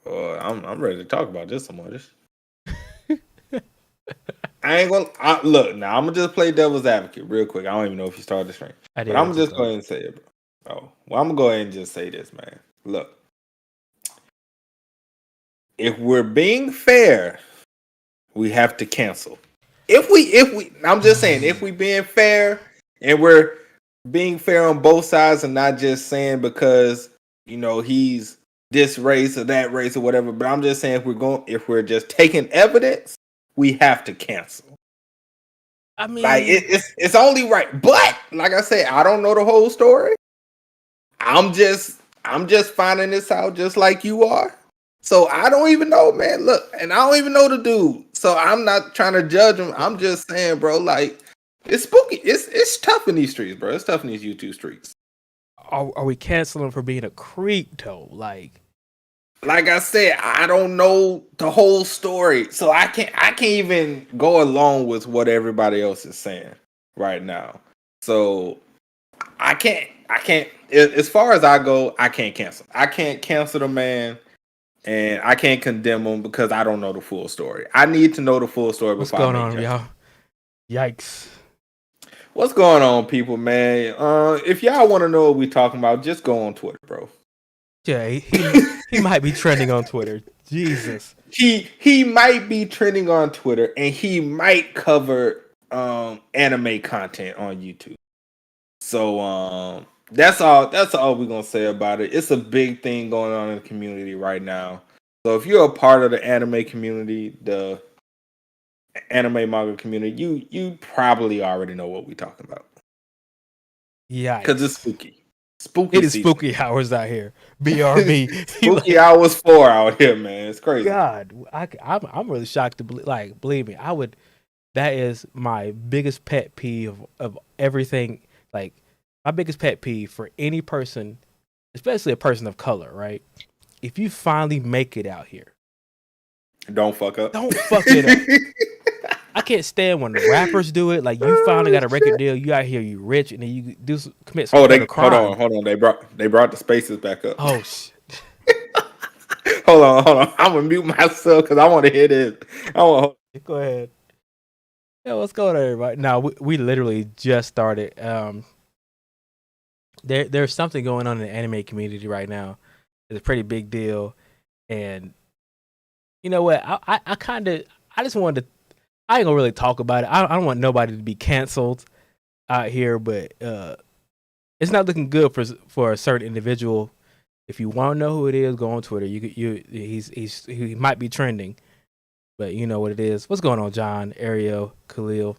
I'm ready to talk about this some more. I ain't gonna look now. I'm gonna just play devil's advocate real quick. I don't even know if you started the stream, but I'm gonna just go ahead and say it, bro. Oh, well, I'm gonna go ahead and just say this, man. Look, if we're being fair, we have to cancel. If we, I'm just saying, if we being fair and we're being fair on both sides and not just saying because he's this race or that race or whatever. But I'm just saying if we're just taking evidence, we have to cancel. I mean, like it's only right. But like I said, I don't know the whole story. I'm just finding this out just like you are. So I don't even know, man. Look, and I don't even know the dude. So I'm not trying to judge him. I'm just saying, bro, like it's spooky. It's tough in these streets, bro. It's tough in these YouTube streets. Are we canceling for being a creep though? Like I said, I don't know the whole story, so I can't even go along with what everybody else is saying right now. So I can't. As far as I go, I can't cancel. I can't cancel the man, and I can't condemn him because I don't know the full story. I need to know the full story before I make judgment. What's going on, y'all? Yikes! What's going on, people, man? If y'all want to know what we talking about, just go on Twitter, bro. Yeah, he might be trending on Twitter. Jesus. He might be trending on Twitter, and he might cover anime content on YouTube. So that's all we're gonna say about it. It's a big thing going on in the community right now. So if you're a part of the anime community, the anime manga community, you probably already know what we're talking about. Yeah, because it's spooky. Spooky. It is season. Spooky hours out here. BRB. Spooky hours 4 out here, man. It's crazy. God, I'm really shocked to believe me. That is my biggest pet peeve of everything. Like my biggest pet peeve for any person, especially a person of color, right? If you finally make it out here, don't fuck up. Don't fuck it up. I can't stand when rappers do it. Like you finally got a record deal, you out here, you rich, and then you commit some crime. Hold on. They brought the spaces back up. Oh shit. Hold on. I'm gonna mute myself because I want to hear this. Go ahead. Yeah, what's going on, everybody? No, we literally just started. There's something going on in the anime community right now. It's a pretty big deal, and you know what? I just wanted to. I ain't gonna really talk about it. I don't want nobody to be canceled out here, but it's not looking good for a certain individual. If you want to know who it is, go on Twitter. He might be trending, but you know what it is. What's going on, John, Ariel, Khalil?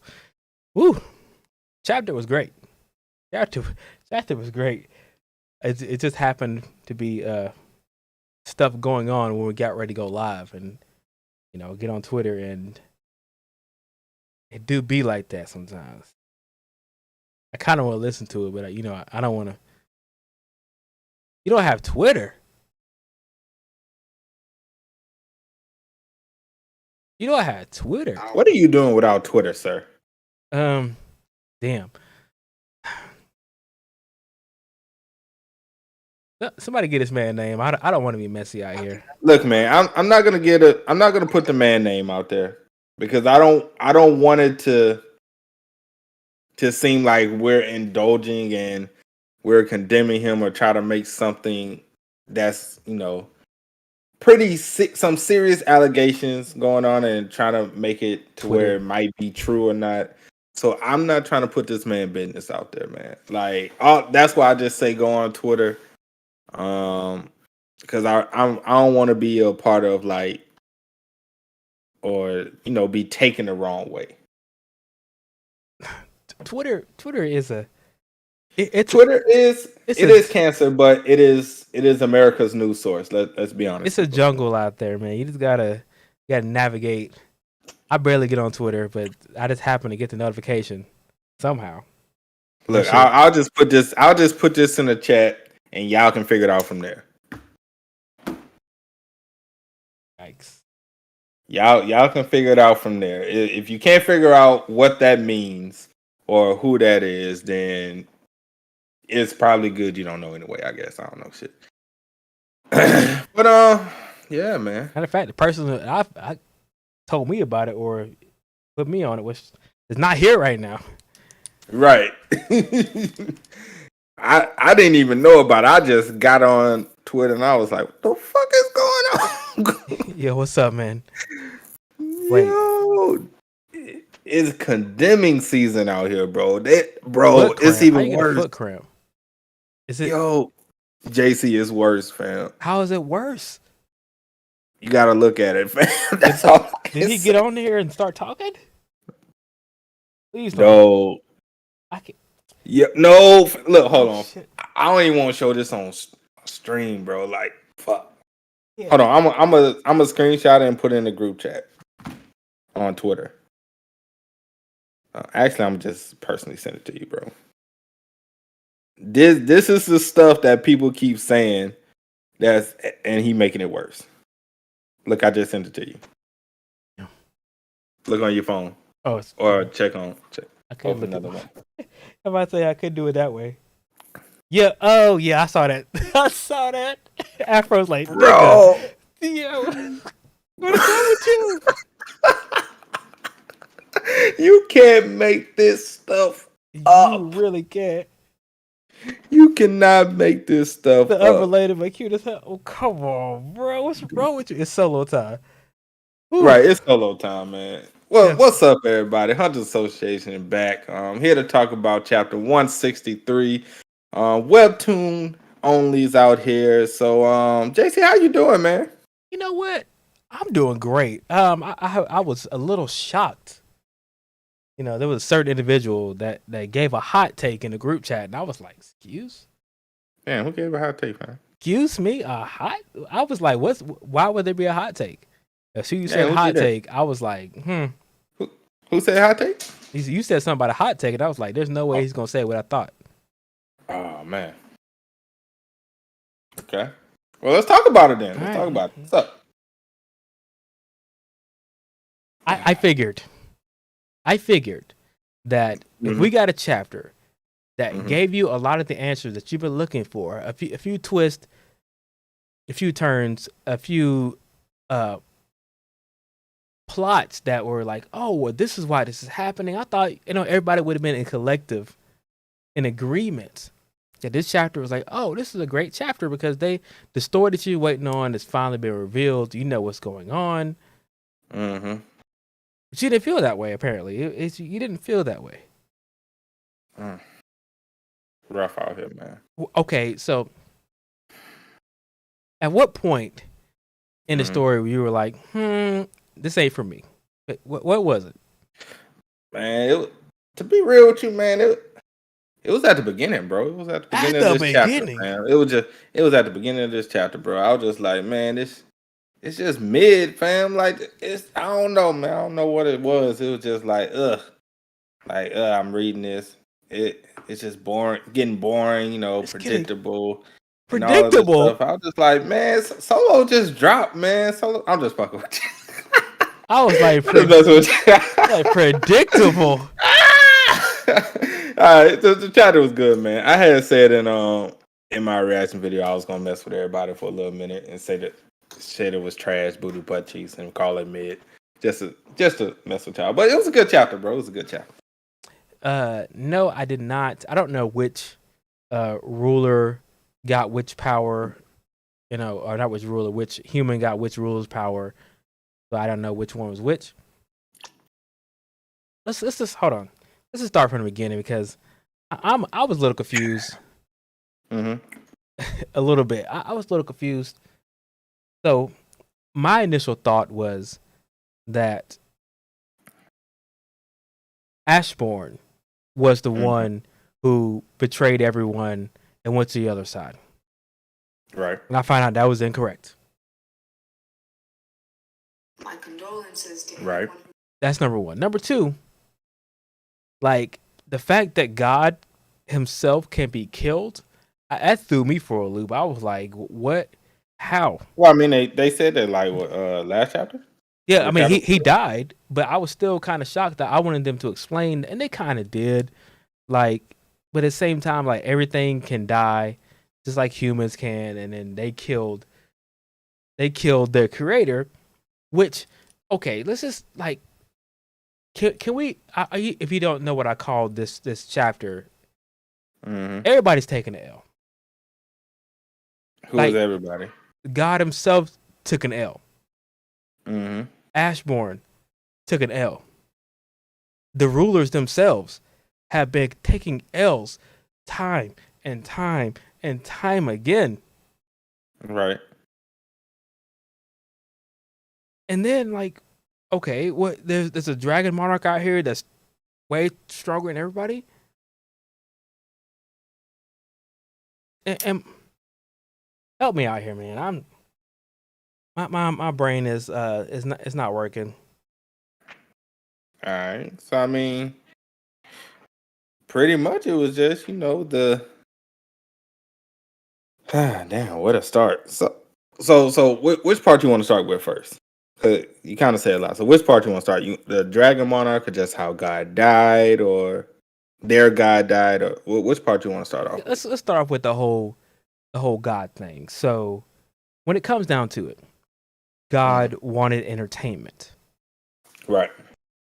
Woo! Chapter was great. Chapter was great. It just happened to be stuff going on when we got ready to go live, and get on Twitter, and it do be like that sometimes. I kind of want to listen to it, but I don't want to. You don't have Twitter. You don't have Twitter. What are you doing without Twitter, sir? Damn. Somebody get this man name. I don't want to be messy out here. Look, man, I'm not gonna put the man name out there because I don't want it to seem like we're indulging and we're condemning him or try to make something that's pretty some serious allegations going on and trying to make it to Twitter, where it might be true or not. So I'm not trying to put this man business out there, man. Like that's why I just say go on Twitter. Because I don't want to be a part of or be taken the wrong way. Twitter is cancer, but it is America's news source. Let's be honest. It's a jungle out there, man. You just gotta navigate. I barely get on Twitter, but I just happen to get the notification somehow. Look, I'll just put this in the chat, and y'all can figure it out from there. Yikes. Y'all can figure it out from there. If you can't figure out what that means or who that is, then it's probably good you don't know anyway, I guess. I don't know shit. But Yeah, man. Matter of fact, the person that I told me about it or put me on it is not here right now. Right. I didn't even know about it. I just got on Twitter and I was like, what the fuck is going on? Yo, what's up, man? Wait. Yo, it's condemning season out here, bro. Foot It's cramp. How even you get a worse. foot cramp? Is it? Yo, JC is worse, fam. How is it worse? You gotta look at it, fam. That's all. Did he get on there and start talking? Please don't. No. I can. Yeah. No. Look, hold on. Shit. I don't even want to show this on stream, bro. Like, fuck. Yeah. Hold on. I'm a screenshot it and put it in the group chat on Twitter. Actually, I'm just personally send it to you, bro. This is the stuff that people keep saying. And he making it worse. Look, I just sent it to you. Yeah. Look on your phone. Oh, or check. I couldn't Open look another one. I'm about to say I could do it that way. Yeah. Oh, yeah. I saw that. I saw that. Afro's like, bro. Theo, what is wrong with you? You can't make this stuff up. You really can't. You cannot make this stuff The up. unrelated but cute as hell. Oh, come on, bro. What's wrong with you? It's solo time. Whew. Right, it's solo time, man. Well, what's up, everybody? Hunters Association back. Here to talk about chapter 163. Webtoon only's out here. So, JC, how you doing, man? You know what? I'm doing great. I was a little shocked. You know, there was a certain individual that gave a hot take in the group chat, and I was like, "Excuse?" Man, who gave a hot take, man? Excuse me, a hot? I was like, why would there be a hot take? As soon as you said hot take, I was like, Who said hot take? You said something about a hot take, and I was like, there's no way he's gonna say what I thought. Oh man. Okay. Well, let's talk about it then. Let's talk about it. What's up? I figured that if we got a chapter that gave you a lot of the answers that you've been looking for, a few twists, a few turns, a few plots that were like, oh, well, this is why this is happening. I thought, everybody would have been in agreement that this chapter was like, oh, this is a great chapter because the story that you're waiting on has finally been revealed. You know what's going on. Mm-hmm. But you didn't feel that way, apparently. You didn't feel that way. Rough out here, man. Okay, so at what point in the story where you were like, this ain't for me? What was it? Man, to be real with you, man, it was at the beginning, bro. It was at the beginning of this chapter, man. It was at the beginning of this chapter, bro. I was just like, man, it's just mid, fam. Like, I don't know, man. I don't know what it was. It was just like, I'm reading this. It's just boring, getting boring, it's predictable. Predictable. I was just like, man, Solo just dropped, man. Solo, I'm just fucking with you. I was like, predictable. Alright, the chapter was good, man. I had said in my reaction video I was gonna mess with everybody for a little minute and say that shit it was trash, booty butt cheeks, and call it mid. Just to mess with y'all. But it was a good chapter, bro. It was a good chapter. No, I did not. I don't know which ruler got which power, or not which ruler, which human got which ruler's power. So I don't know which one was which. Let's just hold on. Let's just start from the beginning because I was a little confused. A little bit. I was a little confused. So my initial thought was that Ashbourne was the one who betrayed everyone and went to the other side. Right. And I found out that was incorrect. My condolences to right. everyone. That's number one. Number two, like the fact that God himself can be killed, that threw me for a loop. I was like, what? How? Well, I mean, they said that like last chapter? Yeah, I mean, he died, but I was still kind of shocked that I wanted them to explain, and they kind of did. Like, but at the same time, like everything can die, just like humans can, and then they killed they killed their creator, which, okay, let's just like, can we, if you don't know what I call this chapter, everybody's taking an L. Who is everybody? God himself took an L. Mm-hmm. Ashbourne took an L. The rulers themselves have been taking L's time and time and time again. Right. And then, like, okay, what? There's a dragon monarch out here that's way stronger than everybody. And help me out here, man. My brain is not working. All right. So I mean, pretty much it was just the damn, where to start. So which part you want to start with first? You kind of said a lot. So which part you want to start? The dragon monarch, or just how God died, or their God died, or which part you want to start off? Let's start off with the whole God thing. So when it comes down to it, God wanted entertainment. Right.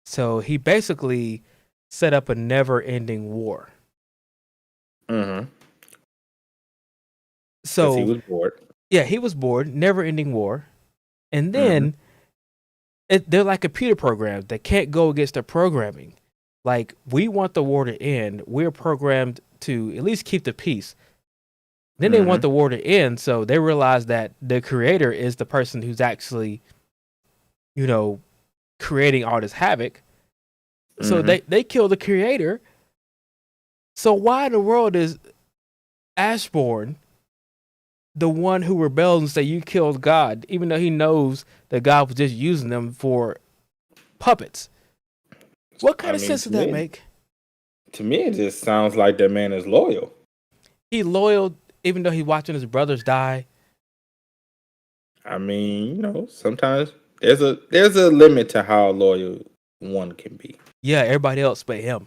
So he basically set up a never-ending war. Mm-hmm. So he was bored. Yeah, he was bored. Never-ending war, and then they're like computer programs that can't go against their programming. Like, we want the war to end. We're programmed to at least keep the peace. Then they want the war to end, so they realize that the creator is the person who's actually, creating all this havoc. So they kill the creator. So why in the world is Ashbourne the one who rebelled and say you killed God, even though he knows that God was just using them for puppets? What kind of sense does that make? To me, it just sounds like that man is loyal. He loyal, even though he's watching his brothers die. I mean, sometimes there's a limit to how loyal one can be. Yeah, everybody else but him.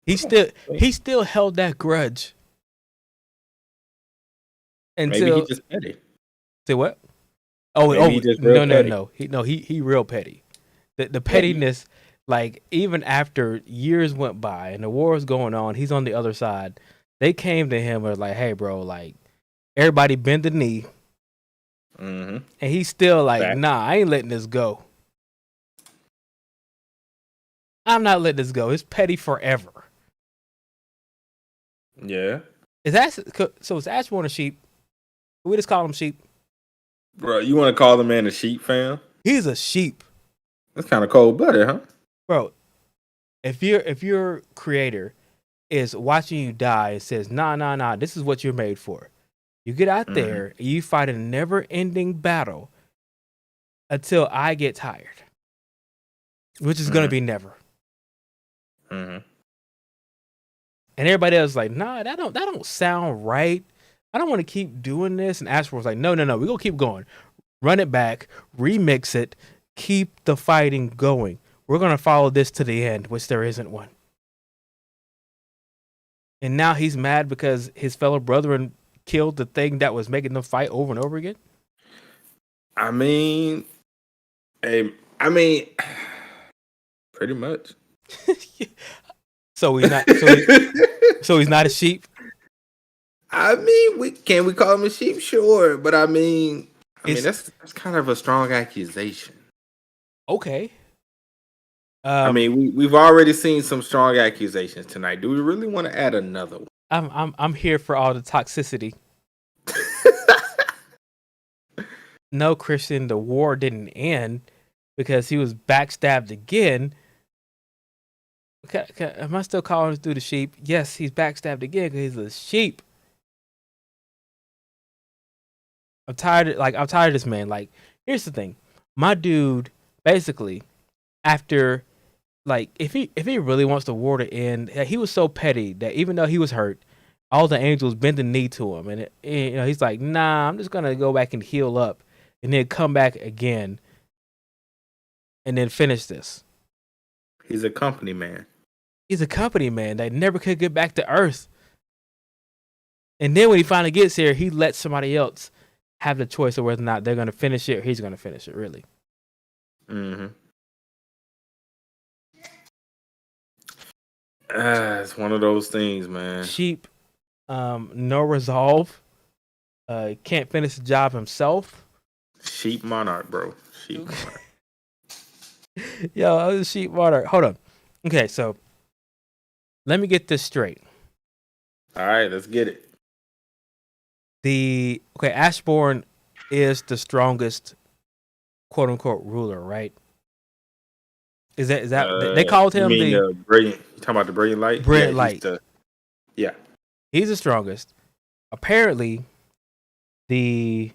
He still held that grudge. Until, maybe he just petty. Say what? Maybe he just real petty. No. He real petty. The pettiness, like, even after years went by and the war was going on, he's on the other side. They came to him and were like, "Hey, bro, like, everybody bend the knee." And he's still like, "Nah, I ain't letting this go. I'm not letting this go. It's petty forever." Yeah. So is Ashbourne a sheep? We just call him sheep. Bro, you want to call the man a sheep, fam? He's a sheep. That's kind of cold-blooded, huh? Bro, if your creator is watching you die and says, nah, this is what you're made for. You get out there and you fight a never-ending battle until I get tired, which is going to be never. And everybody else is like, nah, that don't sound right. I don't want to keep doing this. And Ashford's like, no, we're going to keep going. Run it back, remix it, keep the fighting going. We're going to follow this to the end, which there isn't one. And now he's mad because his fellow brethren killed the thing that was making them fight over and over again? I mean, pretty much. So he's not. So he's not a sheep. I mean, can we call him a sheep? Sure, but I mean that's kind of a strong accusation. Okay. We've already seen some strong accusations tonight. Do we really want to add another one? I'm here for all the toxicity. No, Christian, the war didn't end because he was backstabbed again. Am I still calling this dude a sheep? Yes, he's backstabbed again because he's a sheep. I'm tired of this man. Like, here's the thing. My dude, basically, after, like, if he really wants the war to end, he was so petty that even though he was hurt, all the angels bent the knee to him. And he's like, nah, I'm just going to go back and heal up and then come back again and then finish this. He's a company man. He's a company man that never could get back to Earth. And then when he finally gets here, he lets somebody else have the choice of whether or not they're going to finish it or he's going to finish it. Really. Mm-hmm. It's one of those things, man. Sheep, no resolve. Can't finish the job himself. Sheep monarch, bro. Sheep monarch. Yo, I was a sheep monarch. Hold on. Okay, so let me get this straight. All right, let's get it. Ashbourne is the strongest, quote unquote, ruler, right? Is that they called him the brilliant? You talking about the brilliant light? Brilliant light. He's the strongest. Apparently, the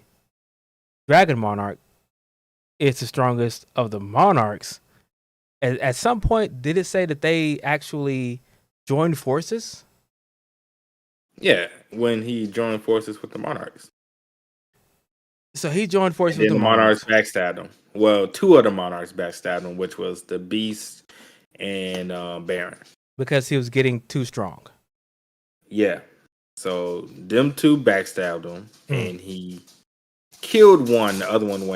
dragon monarch is the strongest of the monarchs. At some point, did it say that they actually joined forces? Yeah, when he joined forces with the monarchs. So he joined forces and with the monarchs backstabbed him. Well, two of the monarchs backstabbed him, which was the Beast and Baron. Because he was getting too strong. Yeah. So them two backstabbed him, and he killed one. The other one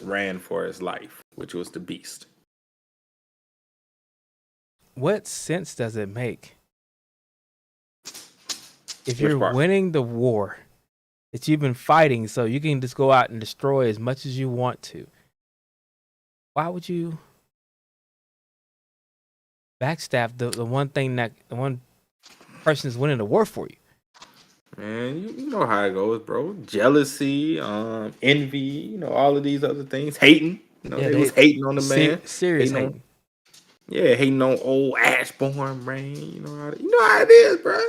ran for his life, which was the Beast. What sense does it make? If you're winning the war that you've been fighting, so you can just go out and destroy as much as you want to, why would you backstab the one person is winning the war for you? Man, you know how it goes, bro. Jealousy, envy, all of these other things. Hating. They was hating on the man. Serious hating. Hating on old Ashbourne, man. You know how it is, bro.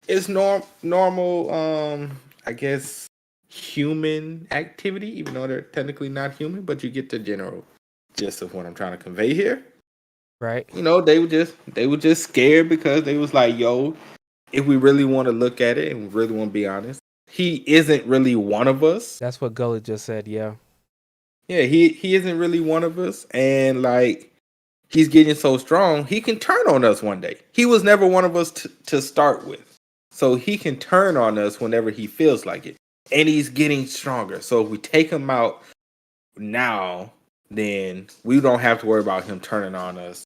It's normal, I guess, human activity, even though they're technically not human, but you get the general gist of what I'm trying to convey here. Right. They were just scared because they was like, yo, if we really want to look at it and we really want to be honest, he isn't really one of us. That's what Gully just said, yeah. Yeah, he isn't really one of us, and he's getting so strong, he can turn on us one day. He was never one of us to start with. So he can turn on us whenever he feels like it. And he's getting stronger. So if we take him out now, then we don't have to worry about him turning on us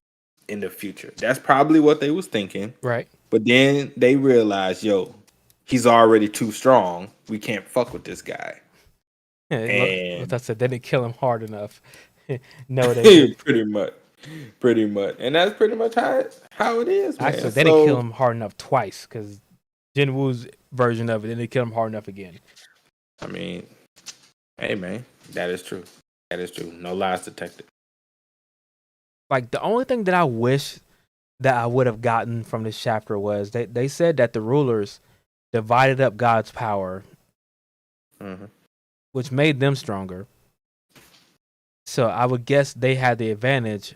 in the future. That's probably what they was thinking. Right. But then they realized, yo, he's already too strong. We can't fuck with this guy. Yeah, and I said, they didn't kill him hard enough. No, they didn't. Pretty much. And that's pretty much how it is, man. Actually, they didn't kill him hard enough twice, because Jin Woo's version of it, then they killed him hard enough again. I mean, hey, man, that is true. That is true. No lies detected. The only thing that I wish that I would have gotten from this chapter was they said that the rulers divided up God's power, which made them stronger. So I would guess they had the advantage.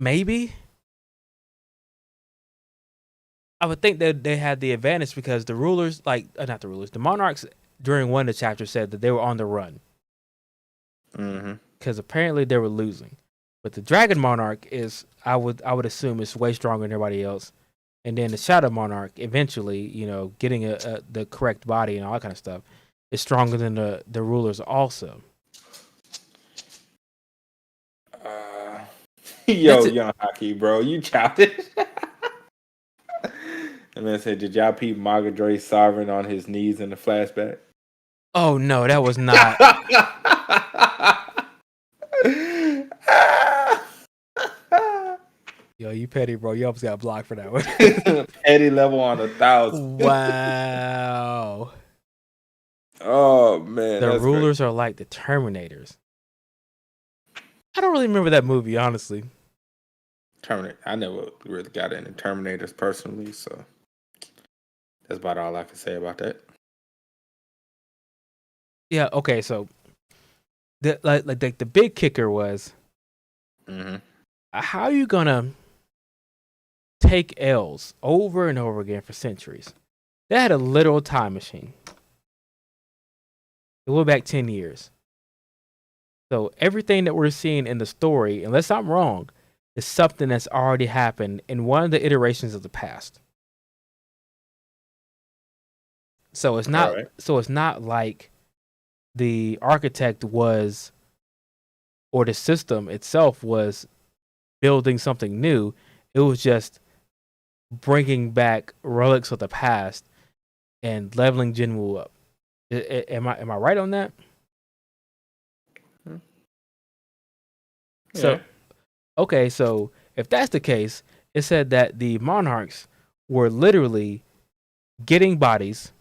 Maybe. I would think that they had the advantage because the rulers, not the rulers, the monarchs during one of the chapters said that they were on the run. Because apparently they were losing. But the dragon monarch is, I would assume, is way stronger than everybody else. And then the shadow monarch, eventually, getting the correct body and all that kind of stuff, is stronger than the rulers also. Young hockey, bro, you childish. And then said, did y'all peep Margadre sovereign on his knees in the flashback? Oh no, that was not. Yo, you petty, bro. You almost got blocked for that one. Petty level on 1,000. Wow. Oh man, the rulers are like the Terminators. I don't really remember that movie, honestly. Terminator. I never really got into Terminators personally, so that's about all I can say about that. Yeah. Okay. So, the big kicker was, how are you gonna take L's over and over again for centuries? They had a literal time machine. It went back 10 years. So everything that we're seeing in the story, unless I'm wrong, is something that's already happened in one of the iterations of the past. So it's All not. right. So it's not like the architect was, or the system itself was building something new. It was just bringing back relics of the past and leveling Jinwoo up. Am I right on that? So Yeah. okay, so if that's the case, it said that the monarchs were literally getting bodies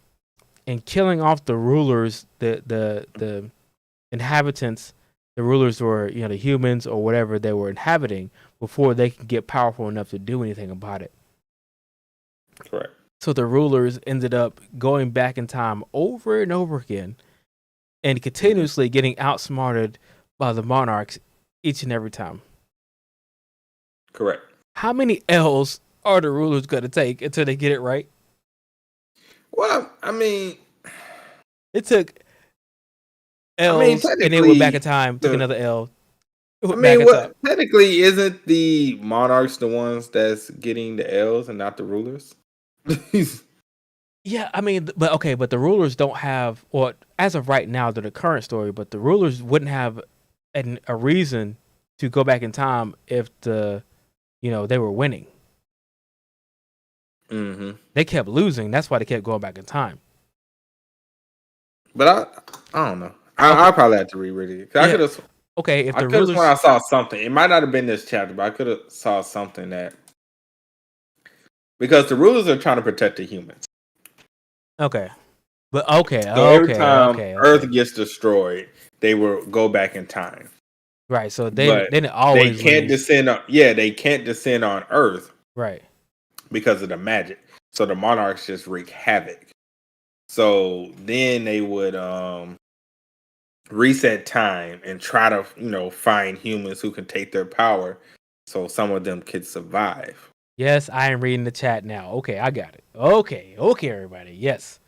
and killing off the rulers, the inhabitants. The rulers were, the humans or whatever they were inhabiting before they could get powerful enough to do anything about it. Correct. So the rulers ended up going back in time over and over again and continuously getting outsmarted by the monarchs each and every time. Correct. How many L's are the rulers going to take until they get it right? Well, I mean, It took L's and then went back in time, took another L, went back in time. Technically, isn't the monarchs the ones that's getting the L's and not the rulers? Yeah, I mean, but the rulers don't have, or as of right now, they're the current story, but the rulers wouldn't have a reason to go back in time if they were winning. Mm-hmm. They kept losing. That's why they kept going back in time. But I don't know. I probably have to reread it. Yeah. I could have. Okay, if I the could have rulers, when I saw something. It might not have been this chapter, but I could have saw something that because the rulers are trying to protect the humans. okay, but okay, So every time okay. Earth gets destroyed, they will go back in time. Right. So But they didn't always they can't lose. descend on. Yeah, they can't descend on Earth Right. because of the magic. So the monarchs just wreak havoc. So then they would reset time and try to find humans who can take their power, so some of them could survive. Yes, I am reading the chat now. Okay, I got it. Okay, everybody. Yes.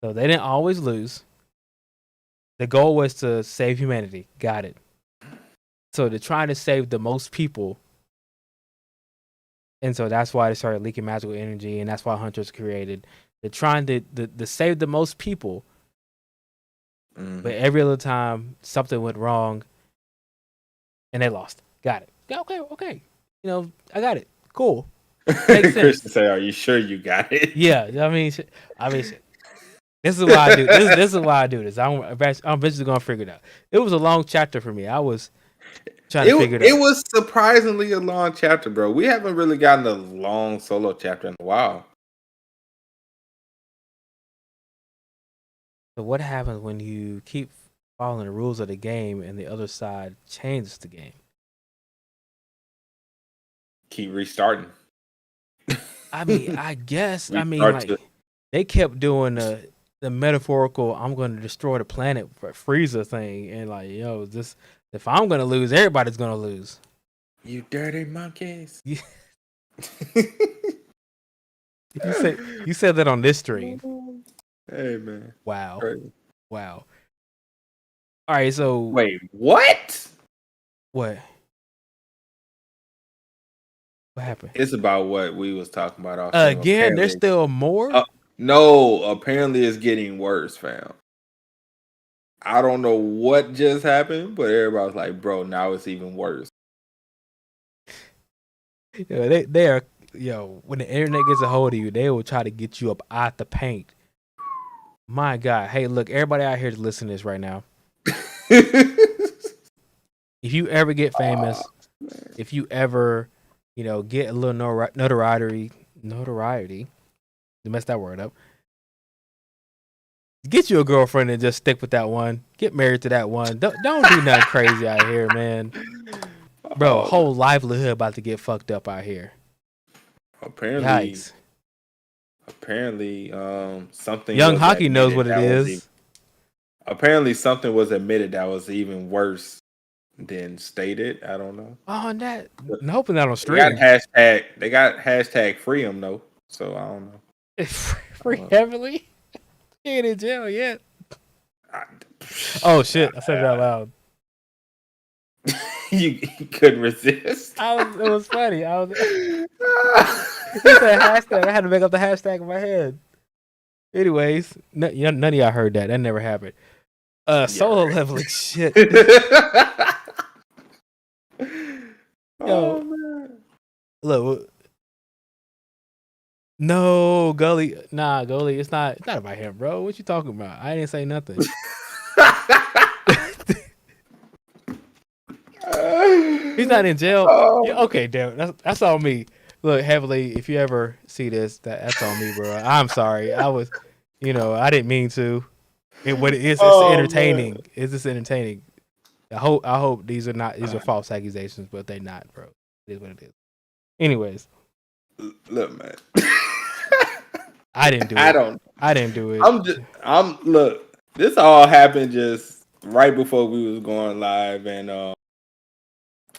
So they didn't always lose. The goal was to save humanity. Got it. So they're trying to save the most people. And so that's why they started leaking magical energy, and that's why Hunters created. They're trying to save the most people. Mhm. But every other time something went wrong and they lost. Got it. Okay. I got it. Cool. Makes sense. Christian say, "Are you sure you got it?" Yeah, I mean, this is why I do this. Is why I do this. I'm eventually gonna figure it out. It was a long chapter for me. I was trying to figure it out. It was surprisingly a long chapter, bro. We haven't really gotten a long solo chapter in a while. So what happens when you keep following the rules of the game and the other side changes the game? Keep restarting. I mean, I guess. I mean, Restart like they kept doing the metaphorical "I'm going to destroy the planet" for Frieza thing, and like, this if I'm going to lose, everybody's going to lose. You dirty monkeys. You said that on this stream. Hey man. Wow. Crazy. Wow. All right, so Wait, what? What happened? It's about what we was talking about. Off Again, there's still more? No, apparently it's getting worse, fam. I don't know what just happened, but everybody's like, bro, now it's even worse. They are, when the internet gets a hold of you, they will try to get you up out the paint. My God. Hey, look, everybody out here to listen to this right now. If you ever get famous, if you ever, get a little notoriety, to mess that word up, get you a girlfriend and just stick with that one. Get married to that one. Don't do nothing crazy out here, man. Bro, whole livelihood about to get fucked up out here. Apparently, Yikes. Something. Young Hockey knows what it is. Apparently, something was admitted that was even worse than stated. I don't know. Oh, and that. I'm hoping that on They stream. got hashtag free him though. So I don't know. Free heavily. He ain't in jail yet. Oh shit! I said it out loud. you couldn't resist. It was funny. He said hashtag. I had to make up the hashtag in my head. Anyways, none of y'all heard that. That never happened. Solo leveling shit. Oh man. Look, no, Gully. Nah, Gully. It's not about him, bro. What you talking about? I didn't say nothing. He's not in jail. Oh. Yeah, okay, damn. That's on me. Look, Heavily, if you ever see this, that's on me, bro. I'm sorry. I was, I didn't mean to. It's entertaining. Man. It's just entertaining. I hope these are false accusations, but they're not, bro. It is what it is. Anyways, look, man. I didn't do it. I didn't do it. Look, this all happened just right before we was going live, and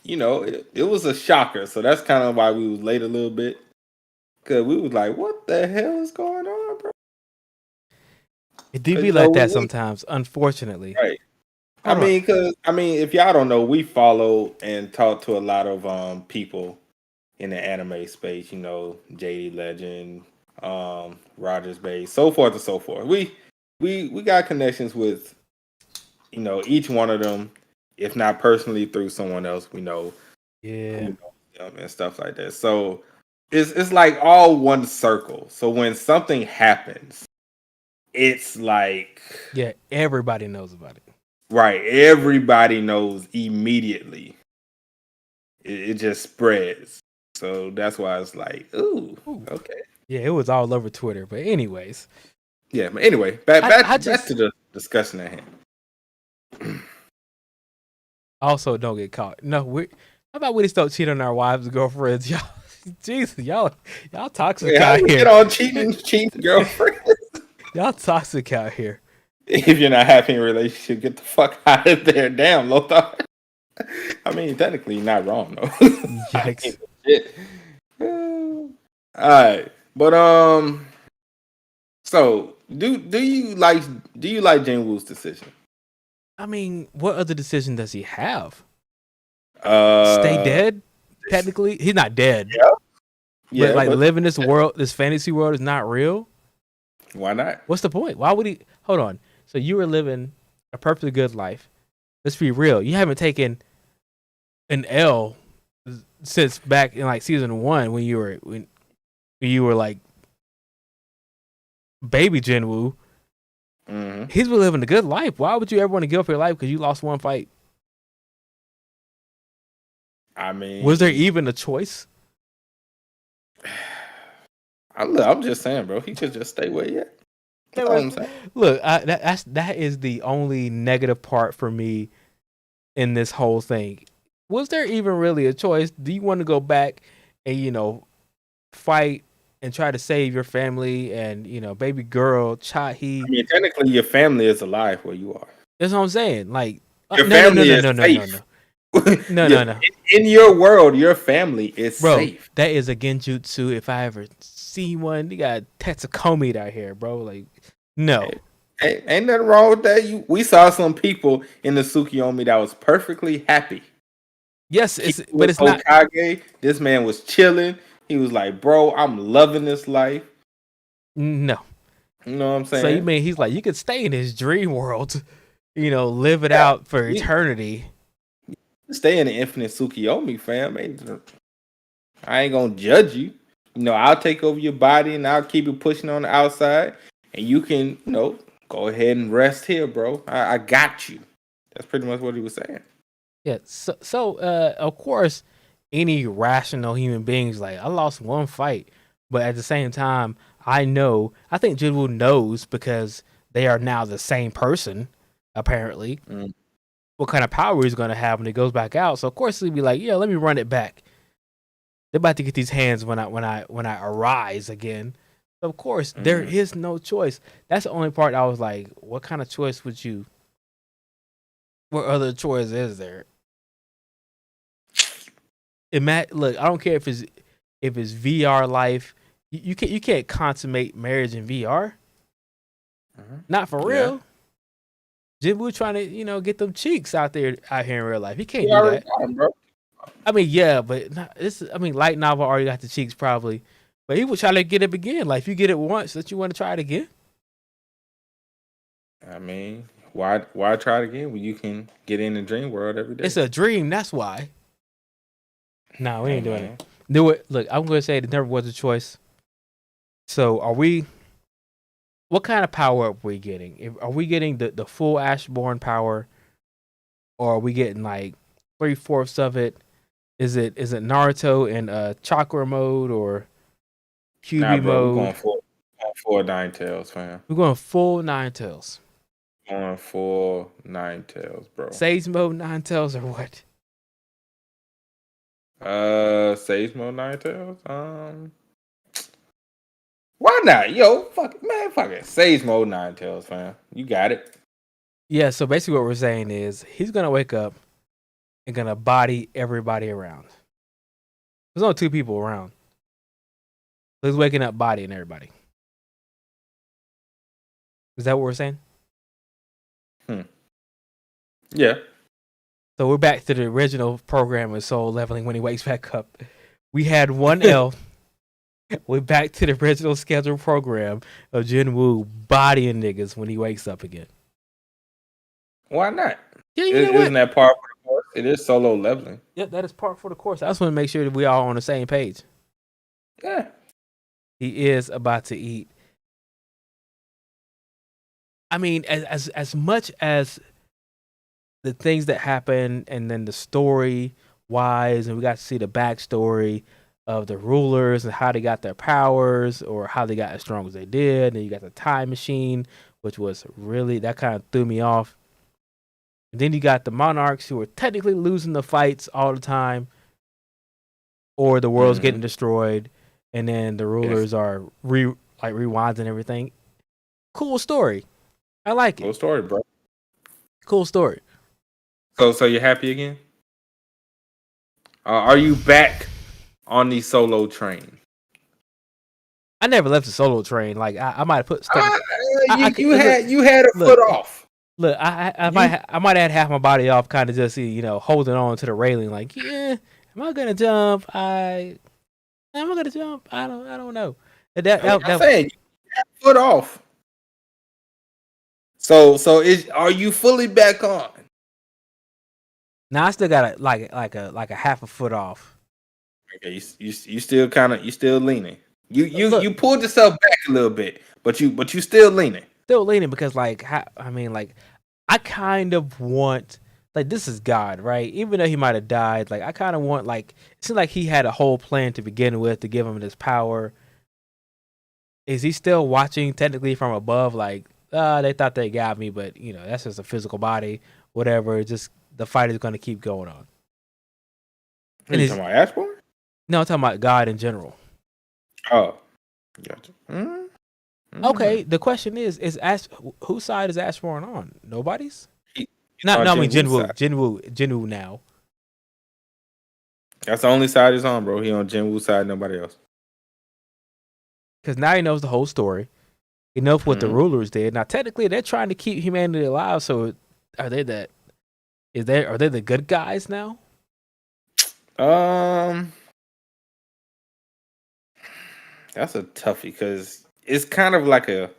it was a shocker. So that's kind of why we was late a little bit, because we was like, "What the hell is going on, bro?" It do be like that sometimes, unfortunately. Right. I mean, if y'all don't know, we follow and talk to a lot of people in the anime space. JD Legend, Rogers Bay, so forth and so forth. We got connections with each one of them, if not personally through someone else we know. Yeah. And stuff like that. So it's like all one circle. So when something happens, it's like, yeah, everybody knows about it. Right, everybody knows immediately. It just spreads. So that's why it's like, ooh, okay. Yeah, it was all over Twitter. But anyways. Yeah, but anyway, back to the discussion at hand. Also, don't get caught. No, how about we just don't cheat on our wives and girlfriends, y'all? Jesus, y'all toxic out here. Get on cheating girlfriends. Y'all toxic out here. If you're not happy in a relationship, get the fuck out of there. Damn, Lothar. I mean, technically, you're not wrong though. Yikes. All right, but so do you like Jinwoo's decision? I mean, what other decision does he have? Stay dead? Technically, he's not dead. Yeah. But live in this world, this fantasy world is not real. Why not? What's the point? Why would he? Hold on. So you were living a perfectly good life. Let's be real. You haven't taken an L since back in like season 1 when you were like baby Jinwoo. Mm-hmm. He's been living a good life. Why would you ever want to give up your life because you lost one fight? I mean, was there even a choice? I'm just saying, bro. He could just stay where he at. Look, that is the only negative part for me in this whole thing. Was there even really a choice? Do you want to go back and fight and try to save your family and baby girl Chahi? I mean, technically, your family is alive where you are. That's what I'm saying. Like your family is safe. No. In your world, your family is safe. That is a genjutsu. If I ever see one, you got Tetsukomi out here, bro. Like, no. Hey, ain't nothing wrong with that. We saw some people in the Tsukiyomi that was perfectly happy. Yes, but it's not. Hokage, this man was chilling. He was like, bro, I'm loving this life. No. You know what I'm saying? So you mean he's like, you could stay in his dream world, live it out for eternity. Stay in the infinite Tsukiyomi, fam. I ain't gonna judge you. I'll take over your body and I'll keep it pushing on the outside. And you can, go ahead and rest here, bro. I got you. That's pretty much what he was saying. Yeah. So of course, any rational human being's like, I lost one fight. But at the same time, I think Jinwoo knows because they are now the same person, apparently. What kind of power he's going to have when he goes back out. So of course he'll be like, yeah, let me run it back. They're about to get these hands when I arise again. So of course there is no choice. That's the only part I was like, what kind of choice would you? What other choice is there? Look, I don't care if it's VR life. You can't consummate marriage in VR. Not for real. Jinwoo trying to, get them cheeks out here in real life. He can't do that. Him, bro. I mean, yeah, but light novel already got the cheeks probably, but he was trying to get it again. Like, if you get it once, that you want to try it again. I mean, why try it again when you can get in the dream world every day? It's a dream. That's why. No, we ain't doing man. it. Do it. Look, I'm going to say it never was a choice. So are we? What kind of power up are we getting? Are we getting the full Ashborn power, or are we getting like 3/4 of it? Is it Naruto in chakra mode or QB Nah, bro, we're mode? going full Nine Tails, fam. We're going full Nine Tails. Going full Nine Tails, bro. Sage mode Nine Tails or what? Sage mode Nine Tails. Why not? Yo, fuck it. Sage mode Nine Tails, fam. You got it. Yeah. So basically, what we're saying is he's gonna wake up and gonna body everybody around. There's only 2 people around. So he's waking up bodying everybody. Is that what we're saying? Yeah. So we're back to the original program of soul leveling when he wakes back up. We had 1L. We're back to the original scheduled program of Jinwoo bodying niggas when he wakes up again. Why not? Yeah, you know what? Isn't that part of the course? It is solo leveling. Yep, that is part for the course. I just want to make sure that we all on the same page. Yeah. He is about to eat. I mean, as much as the things that happen and then the story wise, and we got to see the backstory of the rulers and how they got their powers or how they got as strong as they did. And you got the time machine, which was really, that kind of threw me off. And then you got the monarchs who are technically losing the fights all the time, or the world's getting destroyed, and then the rulers are rewinding everything. Cool story. I like it. Cool story, bro. Cool story. So you're happy again? Are you back on the solo train? I never left the solo train. Like I might have put stuff. You had a foot off. Look, I might have had half my body off, kind of just holding on to the railing. Like, yeah, am I gonna jump? Am I gonna jump? I don't know. I'm saying you had a foot off. So are you fully back on? Now I still got like a half a foot off. Okay, you still leaning. You pulled yourself back a little bit, but you still leaning. Still leaning because I kind of want, like, this is God, right? Even though he might have died, like I kind of want, like, it seems like he had a whole plan to begin with to give him this power. Is he still watching technically from above? Like, they thought they got me, but that's just a physical body, whatever. Just the fight is going to keep going on. Are you talking about Ashborn? No, I'm talking about God in general. Oh, gotcha. Mm-hmm. Okay, the question is whose side is Ashborn on? Nobody's? I mean Jinwoo now. That's the only side he's on, bro. He on Jinwoo's side, nobody else. Because now he knows the whole story. He knows what the rulers did. Now, technically, they're trying to keep humanity alive. So, are they the good guys now? That's a toughie because it's kind of like a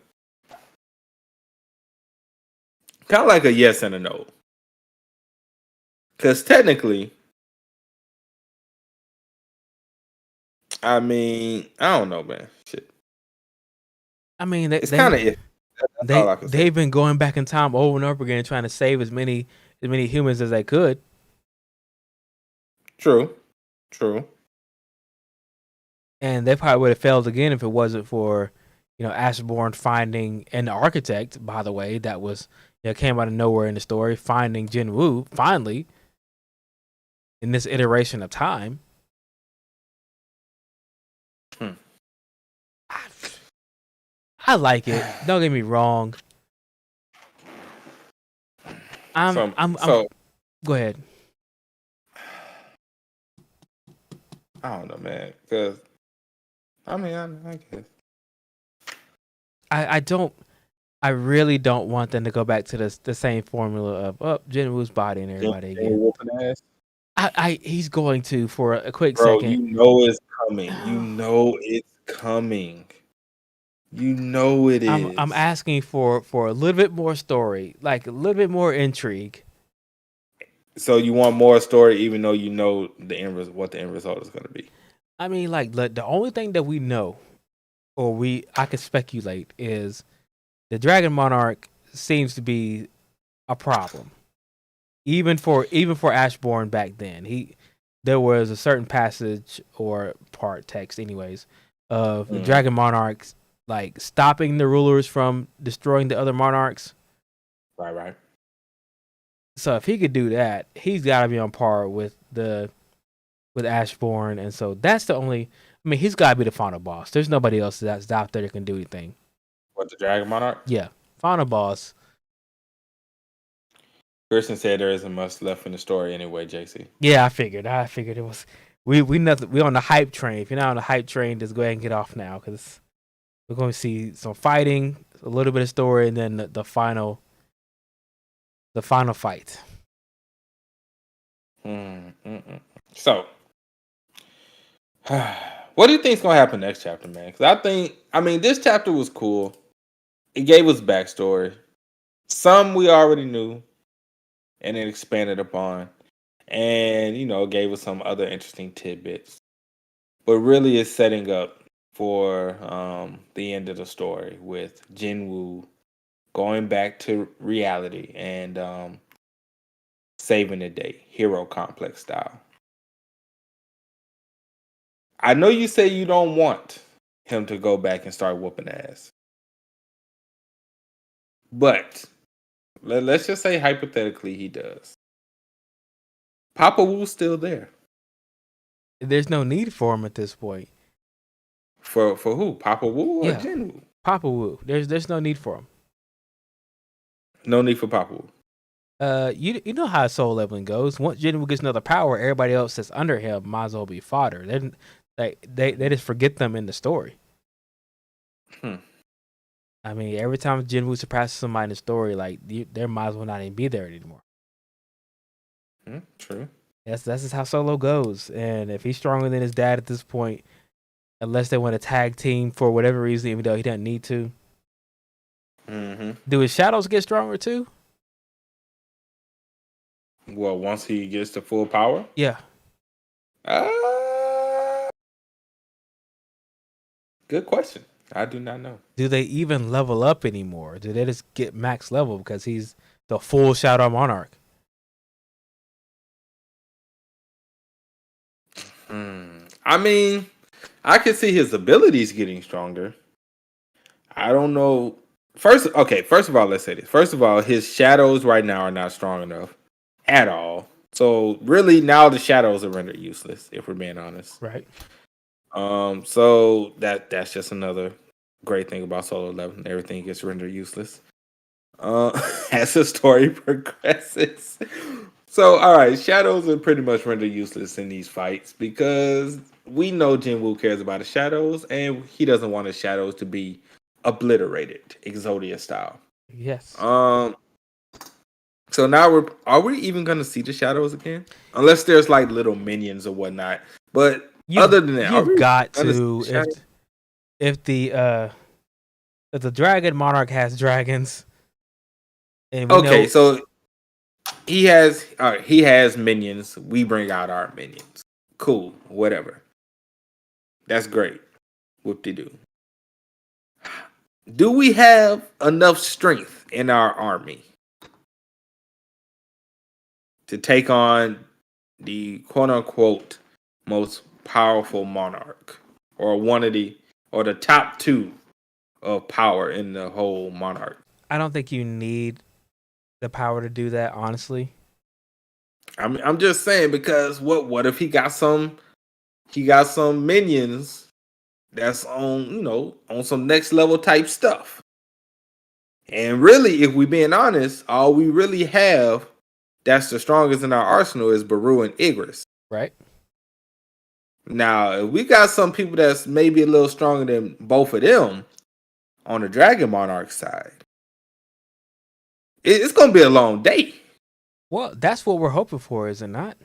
yes and a no. Because technically, I mean, I don't know, man. Shit. I mean, it's kind of it. They've been going back in time over and over again, trying to save as many humans as they could. True. And they probably would have failed again if it wasn't for, Ashborn finding an architect, by the way, that was, came out of nowhere in the story, finding Jinwoo finally in this iteration of time. I like it. Don't get me wrong. Go ahead. I don't know, man. Because I guess I really don't want them to go back to the same formula of Jinwoo's body and everybody again. He's going to for a quick second. You know it's coming. You know it is. I'm asking for a little bit more story, like a little bit more intrigue. So you want more story, even though you know what the end result is going to be. I mean, like the only thing that we know, or I can speculate, is the Dragon Monarch seems to be a problem. Even for Ashbourne back then, there was a certain passage or part text, anyways, of the Dragon Monarchs like stopping the rulers from destroying the other monarchs. Right. So if he could do that, he's got to be on par with Ashbourne, and so that's the only. I mean, he's got to be the final boss. There's nobody else that's out there that can do anything. What, the Dragon Monarch? Yeah, final boss. Kirsten said there isn't much left in the story anyway, JC. Yeah, I figured it was. We on the hype train. If you're not on the hype train, just go ahead and get off now, because we're going to see some fighting, a little bit of story, and then the final fight. So, what do you think is going to happen next chapter, man? Because I mean, this chapter was cool. It gave us backstory. Some we already knew, and it expanded upon, and gave us some other interesting tidbits. But really, it's setting up for the end of the story with Jinwoo going back to reality and saving the day, hero complex style. I know you say you don't want him to go back and start whooping ass, but let's just say hypothetically he does. Papa Wu's still there. There's no need for him at this point. For who? Papa Wu or Jinwoo? Papa Wu. There's no need for him. No need for Papa Wu. You know how soul leveling goes. Once Jinwoo gets another power, everybody else that's under him might as well be fodder. They just forget them in the story. I mean, every time Jinwoo surpasses somebody in the story, like they might as well not even be there anymore. True. That's just how Solo goes. And if he's stronger than his dad at this point, unless they want to tag team for whatever reason, even though he doesn't need to. Do his shadows get stronger too? Well, once he gets to full power? Yeah. Good question. I do not know. Do they even level up anymore? Do they just get max level because he's the full Shadow Monarch? I mean, I can see his abilities getting stronger. I don't know. First of all, let's say this. First of all, his shadows right now are not strong enough at all. So really, now the shadows are rendered useless, if we're being honest. Right. So that's just another great thing about Solo 11. Everything gets rendered useless as the story progresses. So, all right, shadows are pretty much rendered useless in these fights because we know Jinwoo cares about his shadows, and he doesn't want his shadows to be obliterated, Exodia style. Yes. So now are we even gonna see the shadows again? Unless there's like little minions or whatnot. But other than that, you've got to if the Dragon Monarch has dragons. And so he has minions. We bring out our minions. Cool, whatever. That's great. Whoop-de-doo. Do we have enough strength in our army to take on the quote-unquote most powerful monarch, or the top two of power in the whole monarch? I don't think you need the power to do that, honestly. I'm just saying, because what if he got some minions that's on some next level type stuff? And really, if we being honest, all we really have that's the strongest in our arsenal is Baru and Igris. Right. Now, if we got some people that's maybe a little stronger than both of them on the Dragon Monarch side, it's going to be a long day. Well, that's what we're hoping for, is it not?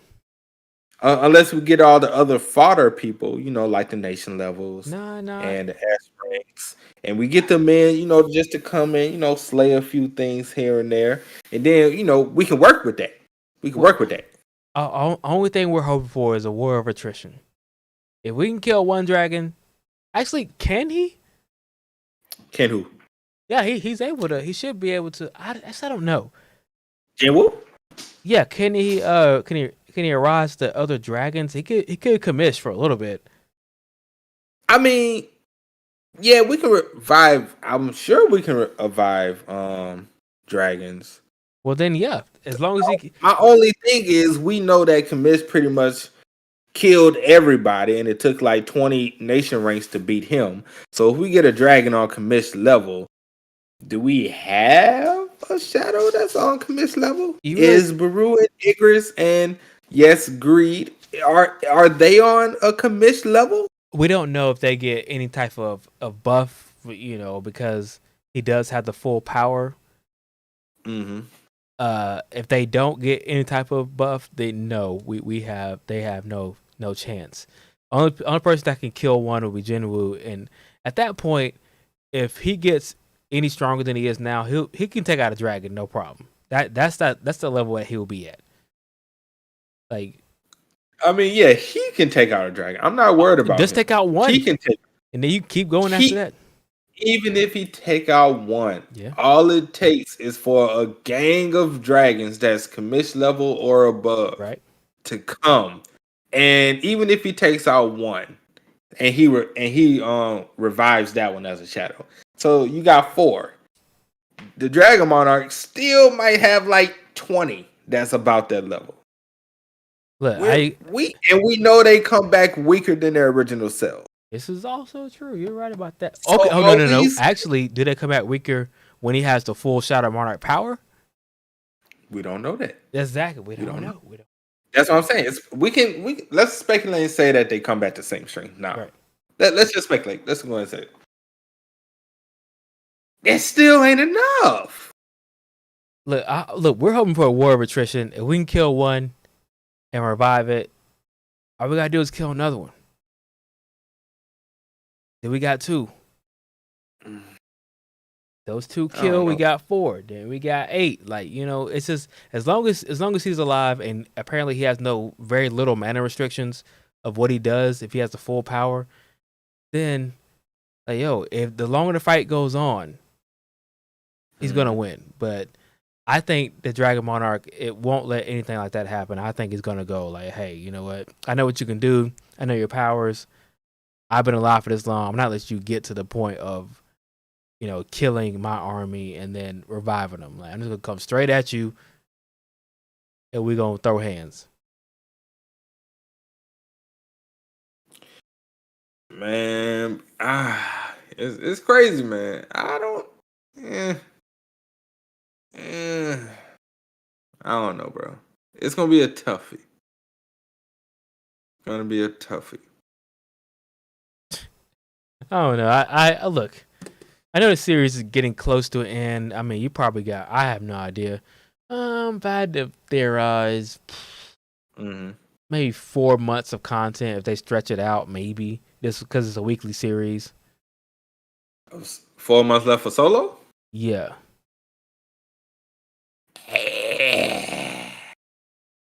Unless we get all the other fodder people, like the nation levels No, and the S ranks, and we get them in, just to come in, slay a few things here and there, and then we can work with that. We can work with that. Only thing we're hoping for is a war of attrition. If we can kill one dragon, actually, can he? Can who? Yeah, he's able to. He should be able to. I don't know. Jinwoo? Yeah, can he arise to other dragons? He could commish for a little bit. I mean, yeah, we can revive. I'm sure we can revive dragons. Well, then, yeah, as long as he. My only thing is, we know that Commish pretty much killed everybody, and it took like 20 nation ranks to beat him. So if we get a dragon on Commish level, do we have a shadow that's on Commish level? Is Baru and Igris and yes, Greed, are they on a Commish level? We don't know if they get any type of buff, because he does have the full power. Mm-hmm. If they don't get any type of buff, then no, they have no chance. Only person that can kill one will be Jinwoo, and at that point, if he gets any stronger than he is now, he can take out a dragon, no problem. That's the level that he'll be at. Like, I mean, yeah, he can take out a dragon. I'm not worried about just him. take out one. He can take, and then you keep going after that. Even if he take out one, yeah, all it takes is for a gang of dragons that's commish level or above, right, to come. And even if he takes out one, and he revives that one as a shadow, so you got 4. The Dragon Monarch still might have like 20 that's about that level. Look, we know they come back weaker than their original self. This is also true. You're right about that. So okay. Oh no. Actually, do they come back weaker when he has the full Shadow Monarch power? We don't know that. Exactly. We don't know. That's what I'm saying. Let's speculate and say that they come back the same strength. Now, right. Let's just speculate. Let's go ahead and say it. That still ain't enough. Look, we're hoping for a war of attrition. If we can kill one and revive it, all we gotta do is kill another one. Then we got 2. Those 2 kill, we got 4. Then we got 8. Like, it's just as long as he's alive, and apparently he has very little mana restrictions of what he does if he has the full power, then if the longer the fight goes on, he's gonna win. But I think the Dragon Monarch, it won't let anything like that happen. I think he's gonna go like, hey, you know what? I know what you can do. I know your powers. I've been alive for this long. I'm not letting you get to the point of, killing my army and then reviving them. Like, I'm just gonna come straight at you, and we're gonna throw hands. Man, it's crazy, man. I don't know, bro. It's gonna be a toughie. I don't know. I look. I know the series is getting close to an end. I mean, you probably got. I have no idea. If I had to theorize, maybe 4 months of content if they stretch it out. Maybe just because it's a weekly series. 4 months left for Solo. Yeah.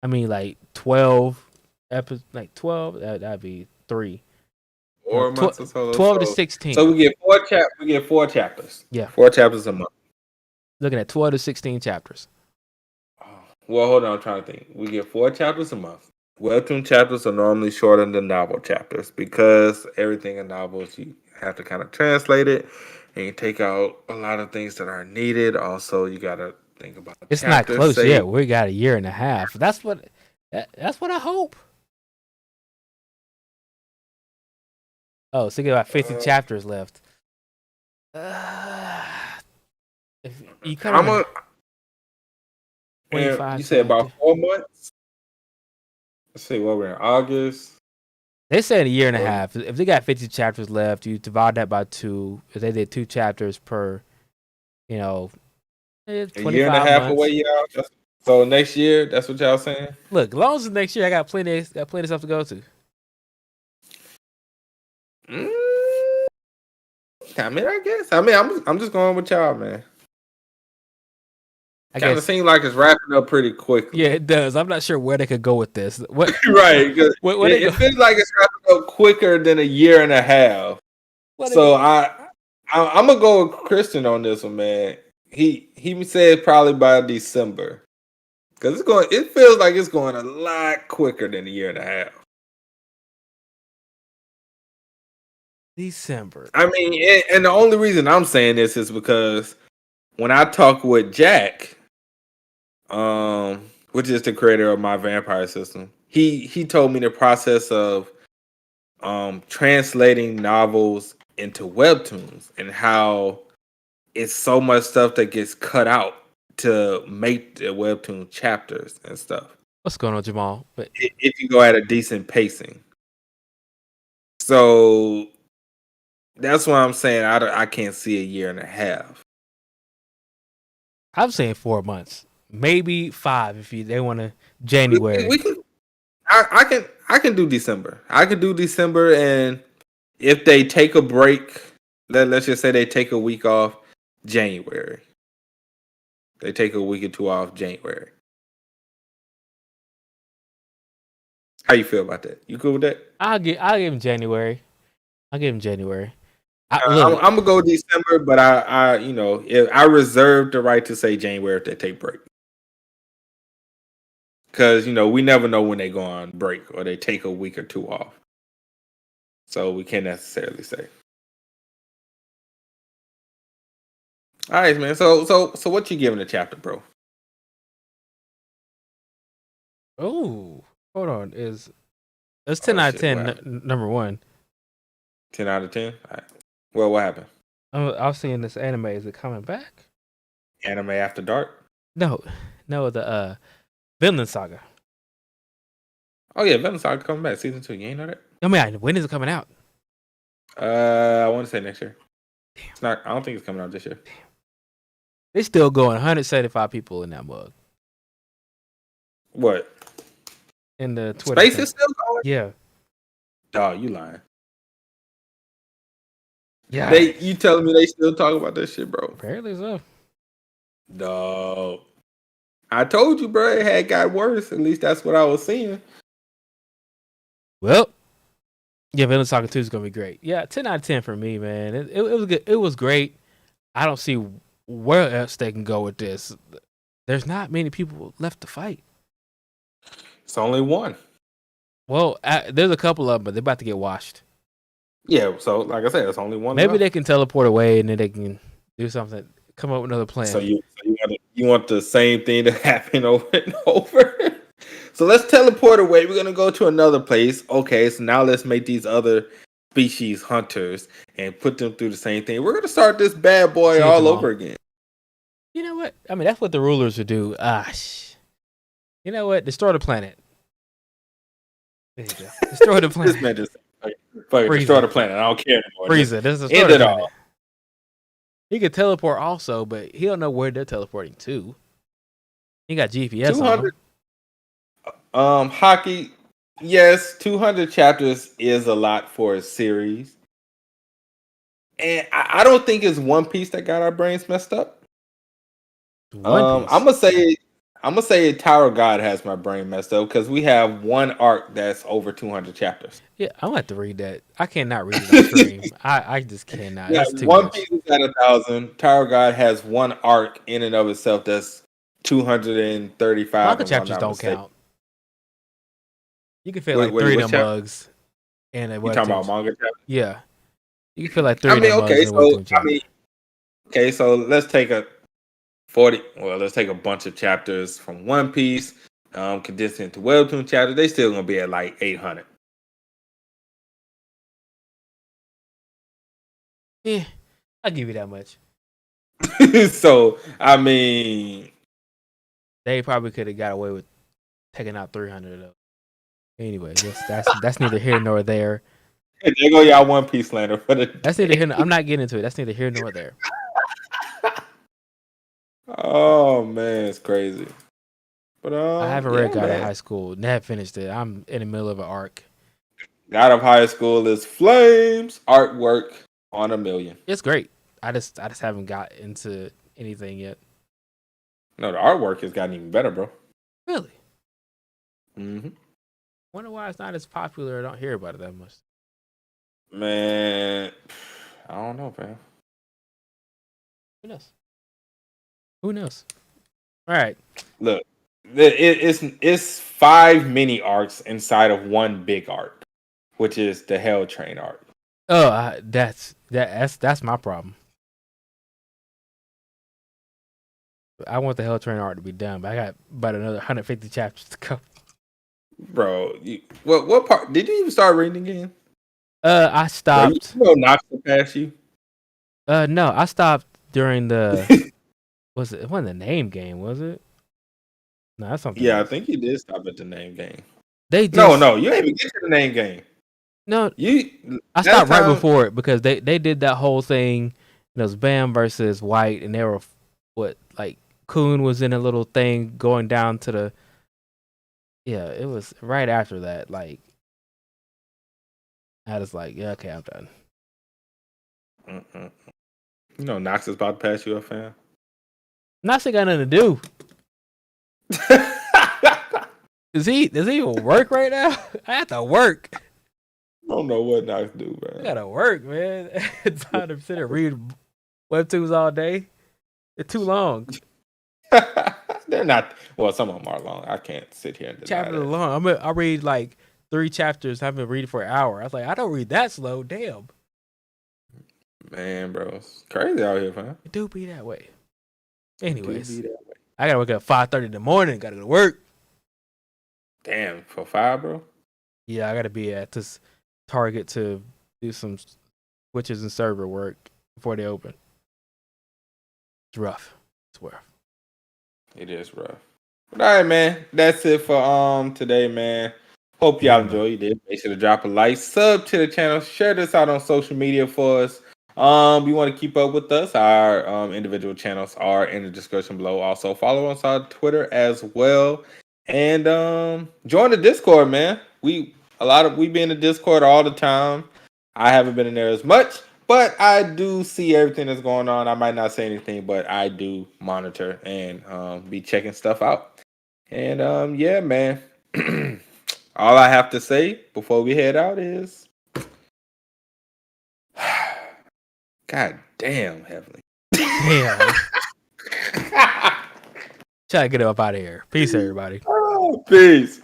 I mean, like 12 episodes. Like 12. That'd be 3. 4 months of Solo. 12 to 16. So we get 4 We get 4 chapters. Yeah, 4 chapters a month. Looking at 12 to 16 chapters. Well, hold on. I'm trying to think. We get 4 chapters a month. Webtoon chapters are normally shorter than novel chapters because everything in novels you have to kind of translate it and you take out a lot of things that are needed. Also, you got to think about it's not close yet. We got a year and a half. That's what I hope. Oh, so you got about 50 chapters left. If you kind of 25. You said about 4 months. Let's see what we're in August. They said a year and a half. If they got 50 chapters left, you divide that by 2. If they did 2 chapters per, a year and a half months. away, y'all. So next year, that's what y'all saying? Look, as long as it's next year, I got plenty of stuff to go to. I mean, I guess. I mean, I'm just going with y'all, man. I Kind of guess. seems like it's wrapping up pretty quickly. Yeah, it does. I'm not sure where they could go with this. What? Right. Where It feels like it's wrapping up quicker than a year and a half. So I'm gonna go with Christian on this one, man. He said probably by December, because it feels like it's going a lot quicker than a year and a half. December. I mean, and the only reason I'm saying this is because when I talk with Jack, which is the creator of my vampire system, he told me the process of translating novels into webtoons and how it's so much stuff that gets cut out to make the webtoon chapters and stuff. What's going on, Jamal? But if you go at a decent pacing, so that's why I'm saying I can't see a year and a half. I'm saying 4 months, maybe 5 if they want to January. We can. I can do December. I can do December, and if they take a break, let's just say they take a week off, January. They take a week or two off, January. How you feel about that? You cool with that? I'll give him January. I'm gonna go December, but I reserve the right to say January if they take break. Because, we never know when they go on break or they take a week or two off. So we can't necessarily say. All right, man. So what you giving the chapter, bro? Oh, hold on. It's 10 out of 10, number 1. 10 out of 10? All right. Well, what happened? I was seeing this anime. Is it coming back? Anime After Dark? No, the Vinland Saga. Oh yeah, Vinland Saga coming back season 2. You ain't know that? I mean, when is it coming out? I want to say next year. Damn. It's not. I don't think it's coming out this year. Damn. They still going 175 people in that mug. What? In the Twitter. Space is still going? Yeah. Dog, you lying. Yeah. You telling me they still talk about that shit, bro? Apparently so. Dog. I told you, bro, it had got worse. At least that's what I was seeing. Well, yeah, Vinland Saga 2 is gonna be great. Yeah, 10 out of 10 for me, man. It was good. It was great. I don't see where else they can go with this. There's not many people left to fight. It's only one. Well, there's a couple of them, but they're about to get washed. Yeah, so like I said, it's only one. Maybe they can teleport away and then they can do something. Come up with another plan. So you want the same thing to happen over and over. So let's teleport away. We're gonna go to another place. Okay, so now let's make these other species hunters and put them through the same thing. We're gonna start this bad boy all over again. You know what? I mean, that's what the rulers would do. You know what? Destroy the planet. There you go. Destroy the planet. This man just destroy the planet. I don't care anymore. Frieza, this is end it all. He could teleport also, but he don't know where they're teleporting to. He got GPS on him. Hockey, yes, 200 chapters is a lot for a series. And I don't think it's One Piece that got our brains messed up. I'm gonna say Tower of God has my brain messed up because we have one arc that's over 200 chapters. Yeah, I'm gonna have to read that. I cannot read it on stream. I just cannot. Yeah, that's too One much. Piece is at 1,000. Tower of God has one arc in and of itself that's 235. Manga chapters don't count. You can fit like 3 of them mugs. And you talking about manga chapters? Yeah. You can fit like 3 of them mugs. Okay, so let's take a 40. Well, let's take a bunch of chapters from One Piece, condensed into webtoon chapters. They still gonna be at like 800. Yeah, I'll give you that much. So I mean, they probably could have got away with taking out 300 though. Anyway, that's neither here nor there. There go y'all One Piece slander for the. That's neither here. I'm not getting into it. That's neither here nor there. Oh man, it's crazy. But I haven't read God of man. High School. Never finished it. I'm in the middle of an arc. God of High School is flames. Artwork on a million. It's great. I just haven't got into anything yet. No, the artwork has gotten even better, bro. Really? Mm-hmm. Wonder why it's not as popular. I don't hear about it that much. Man, I don't know, man. Who knows? Who knows? All right. Look, it's 5 mini arcs inside of one big arc, which is the Hell Train arc. Oh, that's my problem. I want the Hell Train arc to be done, but I got about another 150 chapters to go. Bro, what part did you even start reading again? I stopped. Bro, you know Knox will pass you. No, I stopped during the. It wasn't the name game, was it? No, that's something. Yeah, else. I think you did stop at the name game. They just, no, you didn't even get to the name game. No, I stopped right before it because they did that whole thing. It was Bam versus White, and they were Coon was in a little thing going down to the. Yeah, it was right after that. Like, I was like, yeah, okay, I'm done. You know, Knox is about to pass you up, fam. Knox ain't got nothing to do. Does he even work right now? I have to work. I don't know what Knox do, man. I gotta work, man. It's time to sit and read webtoons all day. They're too long. They're not. Well, some of them are long. I can't sit here and deny Chapters that. long. I read like 3 chapters. I've been reading for an hour. I was like, I don't read that slow. Damn. Man, bro, it's crazy out here, fam. It do be that way. Anyways, I gotta wake up 5:30 in the morning. Gotta go to work. Damn, for 5, bro. Yeah, I gotta be at this Target to do some switches and server work before they open. It's rough. It's rough. It is rough. But all right, man. That's it for today, man. Hope y'all enjoyed. You did. Make sure to drop a like, sub to the channel, share this out on social media for us. You want to keep up with us? Our individual channels are in the description below. Also, follow us on Twitter as well, and join the Discord, man. We be in the Discord all the time. I haven't been in there as much, but I do see everything that's going on. I might not say anything, but I do monitor and be checking stuff out. And yeah, man. All I have to say before we head out is, God damn, Heavenly. Damn. Try to get up out of here. Peace, everybody. Oh, peace.